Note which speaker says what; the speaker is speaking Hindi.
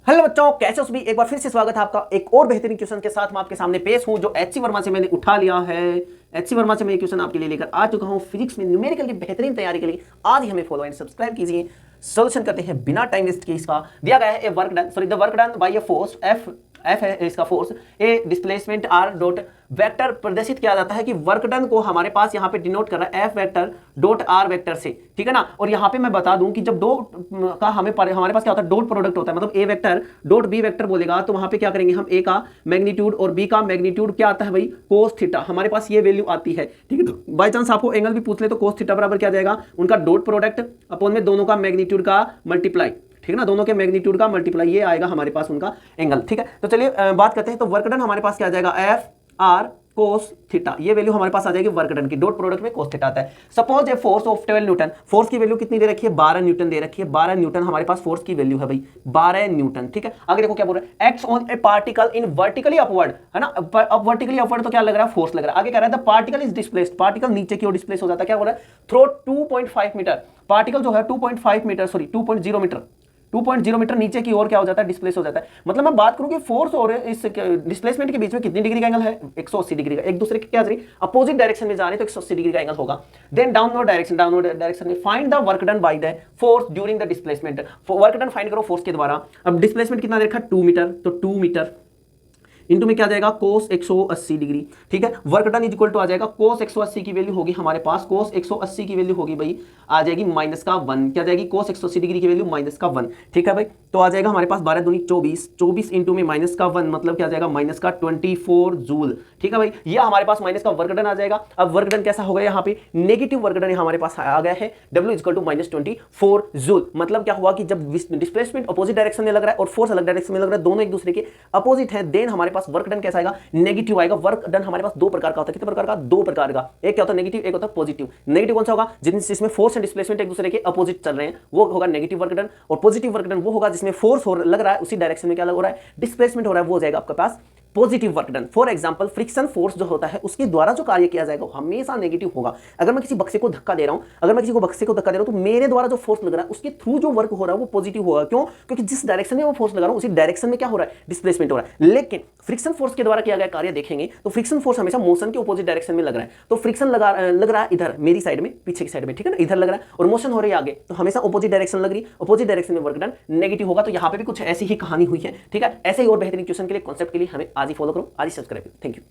Speaker 1: हेलो बच्चों, कैसे हो सभी। एक बार फिर से स्वागत है आपका एक और बेहतरीन क्वेश्चन के साथ मैं आपके सामने पेश हूं जो एचसी वर्मा से मैंने उठा लिया है। एचसी वर्मा से मैं क्वेश्चन आपके लिए लेकर आ चुका हूं फिजिक्स में न्यूमेरिकल की बेहतरीन तैयारी के लिए। आज ही हमें फॉलो एंड सब्सक्राइब कीजिए। सोल्यूशन करते हैं बिना टाइम वेस्ट किए। इसका दिया गया है a work done, sorry the work done by a force F है इसका force, a displacement r dot vector प्रदर्शित किया जाता है कि वर्क डन को हमारे पास यहाँ पे डिनोट कर रहा है F vector dot are vector से, ठीक है ना। और यहाँ पे मैं बता दूं कि जब दो का हमारे पास क्या होता है, डॉट प्रोडक्ट होता है, मतलब ए वेक्टर डॉट बी वेक्टर बोलेगा तो वहां पे क्या करेंगे हम, ए का मैग्नीट्यूड और बी का मैग्नीट्यूड क्या आता है भाई, कोस थीटा। हमारे पास ये वैल्यू आती है, ठीक है। तो बाई चांस आपको एंगल भी पूछ ले तो कोस थीटा बराबर क्या जाएगा, उनका डॉट प्रोडक्ट अपॉन में दोनों का मैग्नीट्यूड का मल्टीप्लाई, ठीक है ना, दोनों के मैग्नीट्यूड का मल्टीप्लाई, ये आएगा हमारे पास उनका एंगल, ठीक है। तो चलिए बात करते हैं। तो वर्क डन हमारे पास क्या आ जाएगा, एफ आर कोस थीटा, ये वैल्यू हमारे पास आ जाएगी वर्क डन की। डॉट प्रोडक्ट में कोस थीटा आता है। Suppose a force of 12 Newton, force की वैल्यू कितनी दे रखी है, 12 न्यूटन दे रखी है। 12 न्यूटन हमारे पास फोर्स की वैल्यू है भाई, 12 न्यूटन, ठीक है। आगे देखो क्या बोल रहा है, acts on A particle in vertically upward, है ना। अब वर्टिकली अपवर्ड तो क्या लग रहा है, फोर्स लग रहा है। आगे कह रहा है the particle is displaced, particle नीचे की ओर डिस्प्लेस हो जाता है। क्या बोल रहा है, थ्रो 2.5 मीटर, पार्टिकल जो है 2.5 मीटर, सॉरी 2.0 मीटर, 2.0 मीटर नीचे की ओर क्या हो जाता है, डिस्प्लेस हो जाता है। मतलब मैं बात करूं कि फोर्स और इस डिस्प्लेसमेंट के बीच में कितनी डिग्री का एंगल है, 180 डिग्री का। एक दूसरे के क्या अपोजिट डायरेक्शन में जा रहे हैं तो 180 डिग्री का एंगल होगा। देन डाउनवर्ड डायरेक्शन में find the work done by the force during the displacement, work done find करो फोर्स के द्वारा। अब डिस्प्लेसमेंट कितना दे रखा है, 2 मीटर, तो 2 मीटर इंटू में क्या जाएगा, कोस 180 डिग्री, ठीक है। Work done is equal to आ जाएगा कोस 180 की वैल्यू होगी हमारे पास, कोस 180 की वैल्यू होगी भाई, आ जाएगी माइनस का 1, क्या जाएगी, कोस 180 डिग्री की वैल्यू माइनस का 1, ठीक है भाई। तो आ जाएगा हमारे पास 12 दूनी 24, 24 इंटू में माइनस का 1 मतलब क्या जाएगा, माइनस का 24 जूल, ठीक है भाई। ये हमारे पास माइनस का वर्क डन आ जाएगा। अब वर्क डन कैसा होगा, यहाँ पे नेगेटिव वर्क डन हमारे पास आ गया है, W is equal to -24 joule. मतलब क्या हुआ कि जब डिस्प्लेसमेंट अपोजिट डायरेक्शन में लग रहा है और फोर्स अलग डायरेक्शन में लग रहा है, दोनों एक दूसरे के अपोजिट है, देन हमारे पास वर्क डन कैसा आएगा, नेगेटिव आएगा। वर्क डन हमारे पास दो प्रकार का होता है, कितने प्रकार का, दो प्रकार का। एक क्या होता है नेगेटिव, एक होता है पॉजिटिव। नेगेटिव कौन सा होगा, जिसमें फोर्स एंड डिस्प्लेसमेंट एक दूसरे के अपोजिट चल रहे हैं, वो होगा नेगेटिव वर्क डन। और पॉजिटिव वर्क डन वो होगा जिसमें फोर्स लग रहा है उसी डायरेक्शन में क्या लग रहा है, डिस्प्लेसमेंट हो रहा है, वो हो जाएगा आपके पास positive work done. For example friction force जो होता है उसके द्वारा जो कार्य किया जाएगा वो हमेशा नेगेटिव होगा। अगर मैं किसी बक्से को धक्का दे रहा हूं, अगर मैं किसी को बक्से को धक्का दे रहा हूं तो मेरे द्वारा जो फोर्स लग रहा है उसके थ्रू जो वर्क हो रहा है वो पॉजिटिव होगा। क्यों, क्योंकि जिस डायरेक्शन में वो फोर्स लगा रहा हूं उसी डायरेक्शन में क्या हो रहा है, डिस्प्लेसमेंट हो रहा है। लेकिन फ्रिक्शन फोर्स के द्वारा किया गया कार्य देखेंगे तो फ्रिक्शन फोर्स हमेशा मोशन के अपोजिट डायरेक्शन में लग रहा है। तो फ्रिक्शन लग रहा है इधर मेरी साइड में, पीछे की साइड में, ठीक है ना, इधर लग रहा है और मोशन हो रही है आगे, तो हमेशा अपोजिट डायरेक्शन लग रही है, अपोजिट डायरेक्शन में वर्क डन नेगेटिव होगा। तो यहाँ पे भी कुछ ऐसी ही कहानी हुई है, ठीक है। ऐसे ही और बेहतरीन क्वेश्चन के लिए, कॉन्सेप्ट के लिए हमें आज ही फॉलो करो, आज ही सब्सक्राइब करो। Thank you.